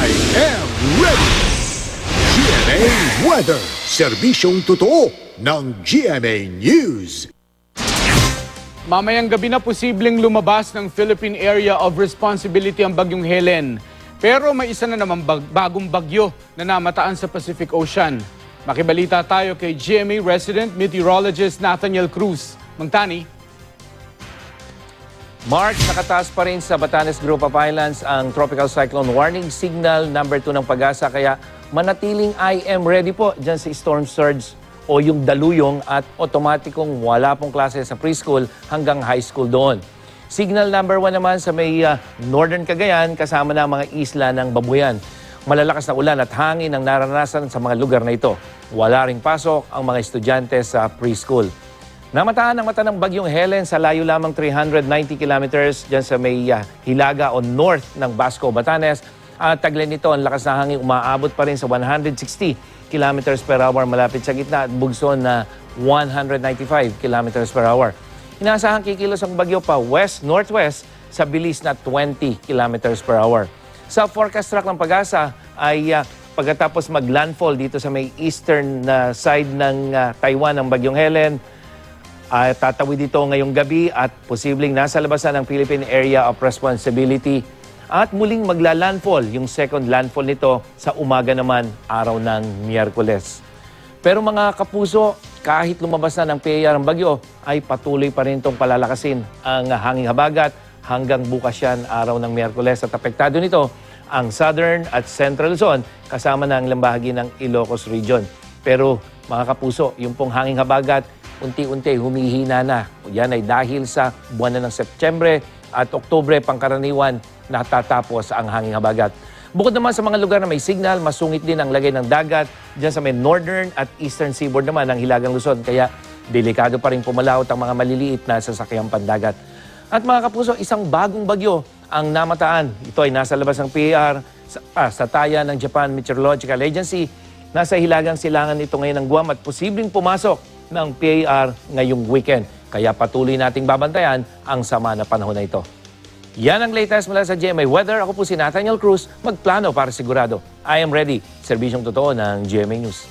I am ready! GMA Weather, serbisyong totoo ng GMA News. Mamayang gabi na posibleng lumabas ng Philippine Area of Responsibility ang bagyong Helen. Pero may isa na naman bagong bagyo na namataan sa Pacific Ocean. Makibalita tayo kay GMA resident meteorologist Nathaniel Cruz. Mangtani. March, nakataas pa rin sa Batanes Group of Islands ang Tropical Cyclone Warning Signal number 2 ng Pag-asa. Kaya manatiling I am ready po dyan sa storm surge o yung daluyong at otomatikong wala pong klase sa preschool hanggang high school doon. Signal number 1 naman sa may Northern Cagayan kasama na mga isla ng Babuyan. Malalakas na ulan at hangin ang naranasan sa mga lugar na ito. Wala ring pasok ang mga estudyante sa preschool. Namataan ang mata ng bagyong Helen sa layo lamang 390 kilometers dyan sa may hilaga o north ng Basco, Batanes. At taglay nito ang lakas na hangin umaabot pa rin sa 160 kilometers per hour malapit sa gitna at bugso na 195 kilometers per hour. Inaasahan kikilos ang bagyo pa west-northwest sa bilis na 20 kilometers per hour. Sa forecast track ng Pag-asa ay pagkatapos mag-landfall dito sa may eastern side ng Taiwan ng bagyong Helen, tatawid dito ngayong gabi at posibleng nasa labasan ng Philippine Area of Responsibility at muling magla-landfall yung second landfall nito sa umaga naman araw ng Miyerkules. Pero mga kapuso, kahit lumabas na ng PAR ang bagyo, ay patuloy pa rin itong palalakasin ang hanging habagat hanggang bukas yan araw ng Miyerkules at apektado nito ang Southern at Central Luzon kasama na ang lambahagi ng Ilocos Region. Pero mga kapuso, yung pong hanging habagat unti-unti humihina na. Yan ay dahil sa buwan na ng Setyembre at Oktubre pangkaraniwan natatapos ang hanging habagat. Bukod naman sa mga lugar na may signal, masungit din ang lagay ng dagat. Diyan sa may northern at eastern seaboard naman ng Hilagang Luzon. Kaya delikado pa rin pumalaot ang mga maliliit na sasakyang pandagat. At mga kapuso, isang bagong bagyo ang namataan. Ito ay nasa labas ng PAR sa taya ng Japan Meteorological Agency. Nasa hilagang silangan ito ngayon ng Guam at posibleng pumasok ng PAR ngayong weekend. Kaya patuloy nating babantayan ang sama na panahon na ito. Yan ang latest mula sa GMA Weather. Ako po si Nathaniel Cruz, magplano para sigurado. I am ready. Serbisyong totoo ng GMA News.